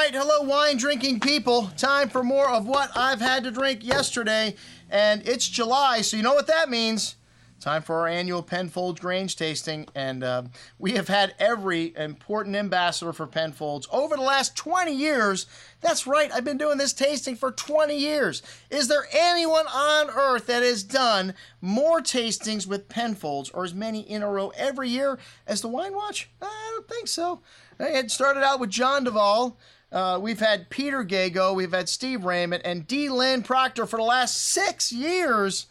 right, hello wine drinking people. Time for more of what I've had to drink yesterday. And it's July, so you know what that means. Time for our annual Penfolds Grange tasting. And we have had every important ambassador for Penfolds over the last 20 years. That's right, I've been doing this tasting for 20 years. Is there anyone on earth that has done more tastings with Penfolds, or as many in a row every year, as the Wine Watch? I don't think so. It started out with John Duvall. We've had Peter Gago, we've had Steve Raymond, and D. Lynn Proctor for the last 6 years.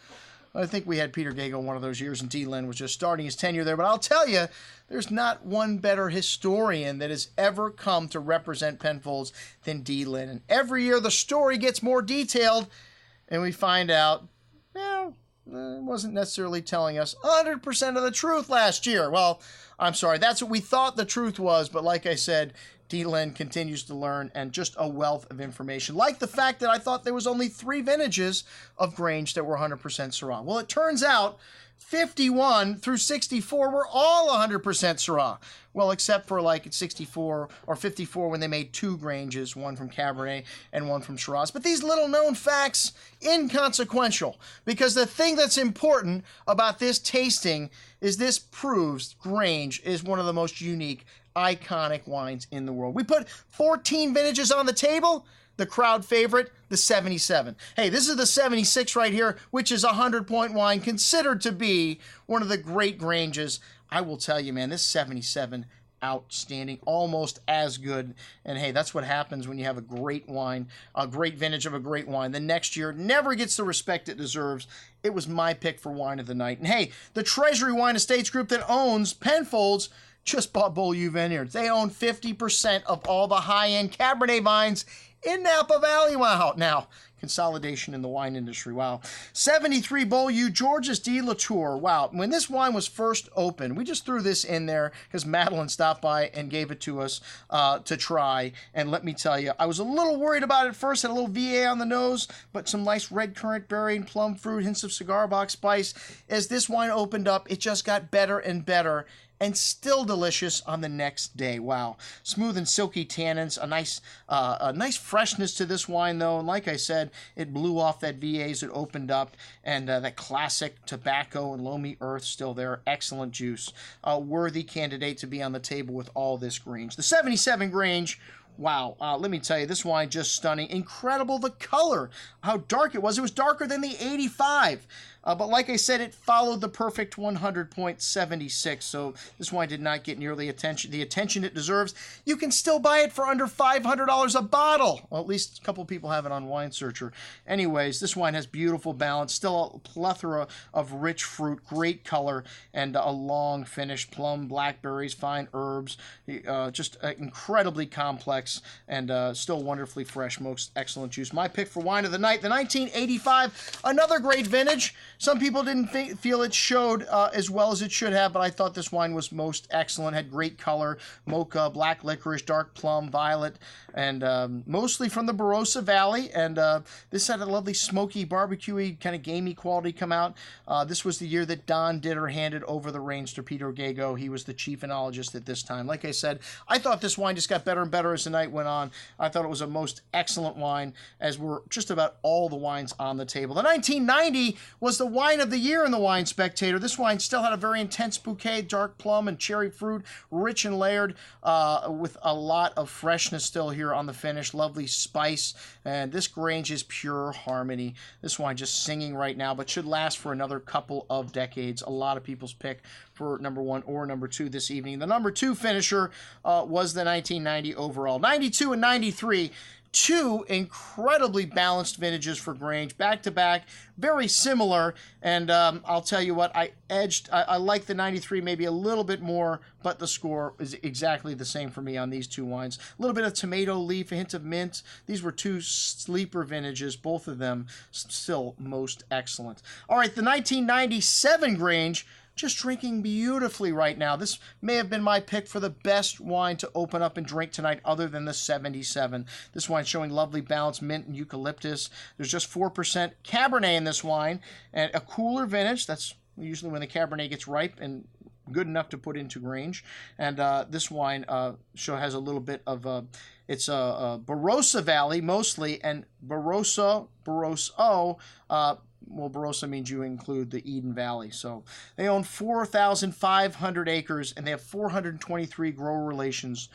I think we had Peter Gago one of those years, and D. Lynn was just starting his tenure there. But I'll tell you, there's not one better historian that has ever come to represent Penfolds than D. Lynn. And every year the story gets more detailed, and we find out, well, it wasn't necessarily telling us 100% of the truth last year. Well, I'm sorry, that's what we thought the truth was, but like I said, D. Lynn continues to learn, and just a wealth of information. Like the fact that I thought there was only 3 vintages of Grange that were 100% Syrah. Well, it turns out 51 through 64 were all 100% Syrah. Well, except for like 64 or 54 when they made 2 Granges, one from Cabernet and one from Shiraz. But these little known facts, inconsequential, because the thing that's important about this tasting is this proves Grange is one of the most unique, iconic wines in the world. We put 14 vintages on the table. The crowd favorite, the 77. Hey, this is the 76 right here, which is a 100-point wine, considered to be one of the great Granges. I will tell you, man, this 77, outstanding, almost as good. And hey, that's what happens when you have a great wine, a great vintage of a great wine. The next year never gets the respect it deserves. It was my pick for wine of the night. And hey, the Treasury Wine Estates Group that owns Penfolds just bought Beaulieu Vineyards. They own 50% of all the high-end Cabernet vines in Napa Valley. Wow. Now, consolidation in the wine industry. Wow. 73 Beaulieu, Georges de Latour. Wow. When this wine was first opened, we just threw this in there because Madeline stopped by and gave it to us to try. And let me tell you, I was a little worried about it at first. Had a little VA on the nose, but some nice red currant berry and plum fruit, hints of cigar box spice. As this wine opened up, it just got better and better, and still delicious on the next day. Wow. Smooth and silky tannins, a nice freshness to this wine, though. And like I said, it blew off that VA as it opened up, and that classic tobacco and loamy earth still there. Excellent juice. A worthy candidate to be on the table with all this Grange. The 77 Grange, wow, let me tell you, this wine just stunning. Incredible, the color, how dark it was. It was darker than the 85. But like I said, it followed the perfect 100.76, so this wine did not get nearly the attention it deserves. You can still buy it for under $500 a bottle. Well, at least a couple people have it on Wine Searcher. Anyways, this wine has beautiful balance, still a plethora of rich fruit, great color, and a long finish. Plum, blackberries, fine herbs, just incredibly complex, and still wonderfully fresh, most excellent juice. My pick for wine of the night, the 1985, another great vintage. Some people didn't feel it showed as well as it should have, but I thought this wine was most excellent. Had great color, mocha, black licorice, dark plum, violet, and mostly from the Barossa Valley. And this had a lovely smoky, barbecue-y, kind of gamey quality come out. This was the year that Don Ditter handed over the reins to Peter Gago. He was the chief enologist at this time. Like I said, I thought this wine just got better and better as the night went on. I thought it was a most excellent wine, as were just about all the wines on the table. The 1990 was the wine of the year in the Wine Spectator. This wine still had a very intense bouquet, dark plum and cherry fruit, rich and layered, with a lot of freshness still here on the finish. Lovely spice, and this Grange is pure harmony. This wine just singing right now, but should last for another couple of decades. A lot of people's pick for number 1 or number 2 this evening. The number 2 finisher was the 1990 overall. 92 and 93. 2 incredibly balanced vintages for Grange, back-to-back, very similar, and I'll tell you what, I like the 93 maybe a little bit more, but the score is exactly the same for me on these 2 wines. A little bit of tomato leaf, a hint of mint. These were 2 sleeper vintages, both of them still most excellent. All right, the 1997 Grange, just drinking beautifully right now. This may have been my pick for the best wine to open up and drink tonight other than the 77. This wine showing lovely balance, mint and eucalyptus. There's just 4% Cabernet in this wine, and a cooler vintage. That's usually when the Cabernet gets ripe and good enough to put into Grange. And this wine has a little bit of It's a Barossa Valley mostly, and Barossa, well, Barossa means you include the Eden Valley. So they own 4,500 acres, and they have 423 grower relations.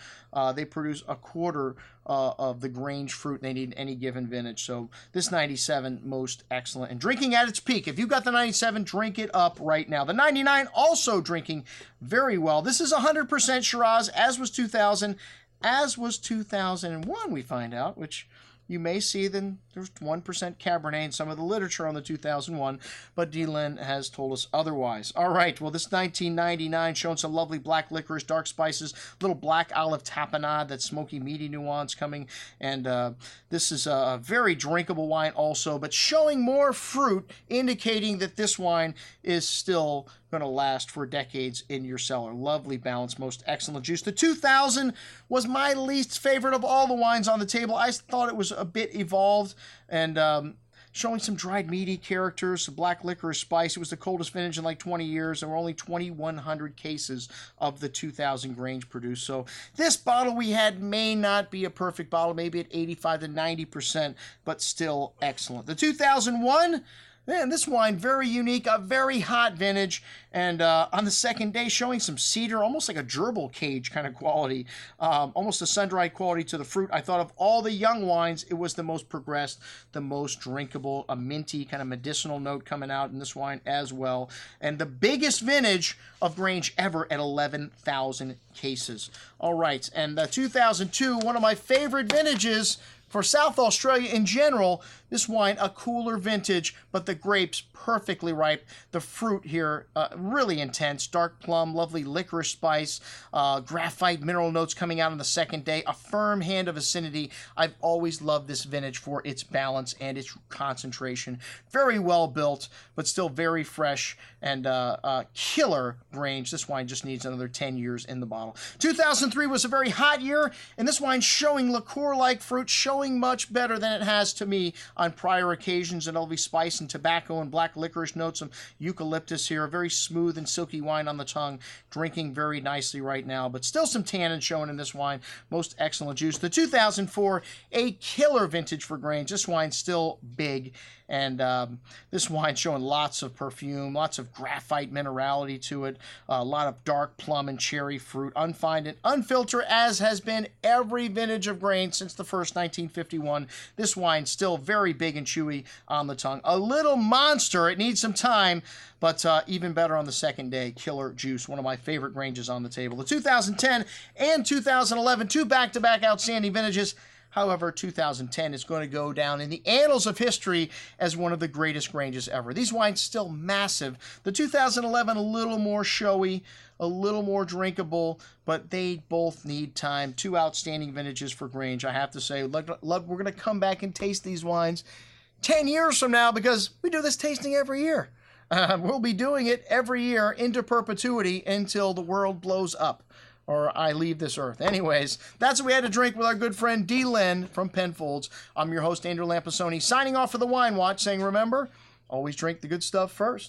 They produce a quarter of the Grange fruit they need in any given vintage. So this 97, most excellent. And drinking at its peak. If you've got the 97, drink it up right now. The 99, also drinking very well. This is 100% Shiraz, as was 2000, as was 2001, we find out, which you may see then there's 1% Cabernet in some of the literature on the 2001, but D-Lin has told us otherwise. All right, well, this 1999 showing some lovely black licorice, dark spices, little black olive tapenade, that smoky, meaty nuance coming, and this is a very drinkable wine also, but showing more fruit, indicating that this wine is still going to last for decades in your cellar. Lovely balance, most excellent juice. The 2000 was my least favorite of all the wines on the table. I thought it was a bit evolved and showing some dried meaty characters, some black licorice spice. It was the coldest vintage in like 20 years. There were only 2,100 cases of the 2000 Grange produced. So this bottle we had may not be a perfect bottle, maybe at 85 to 90%, but still excellent. The 2001, man, this wine, very unique, a very hot vintage, and on the second day showing some cedar, almost like a gerbil cage kind of quality, almost a sun-dried quality to the fruit. I thought of all the young wines, it was the most progressed, the most drinkable, a minty kind of medicinal note coming out in this wine as well, and the biggest vintage of Grange ever at 11,000 cases. All right, and the 2002, one of my favorite vintages for South Australia in general. This wine, a cooler vintage, but the grapes perfectly ripe. The fruit here, really intense. Dark plum, lovely licorice spice, graphite mineral notes coming out on the second day. A firm hand of acidity. I've always loved this vintage for its balance and its concentration. Very well built, but still very fresh and killer Grange. This wine just needs another 10 years in the bottle. 2003 was a very hot year, and this wine showing liqueur-like fruit, showing much better than it has to me on prior occasions, and lovely spice and tobacco and black licorice notes, some eucalyptus here. A very smooth and silky wine on the tongue, drinking very nicely right now, but still some tannin showing in this wine. Most excellent juice. The 2004, a killer vintage for Grange. This wine's still big, and this wine showing lots of perfume, lots of graphite minerality to it, a lot of dark plum and cherry fruit, unfined and unfiltered, as has been every vintage of Grange since the first 1951. This wine still very big and chewy on the tongue. A little monster. It needs some time, but even better on the second day. Killer juice. One of my favorite Granges on the table. The 2010 and 2011, two back-to-back outstanding vintages. However, 2010 is going to go down in the annals of history as one of the greatest Granges ever. These wines still massive. The 2011, a little more showy, a little more drinkable, but they both need time. Two outstanding vintages for Grange, I have to say. We're going to come back and taste these wines 10 years from now, because we do this tasting every year. We'll be doing it every year into perpetuity until the world blows up or I leave this earth. Anyways, that's what we had to drink with our good friend D-Lin from Penfolds. I'm your host, Andrew Lampasoni, signing off for the Wine Watch, saying remember, always drink the good stuff first.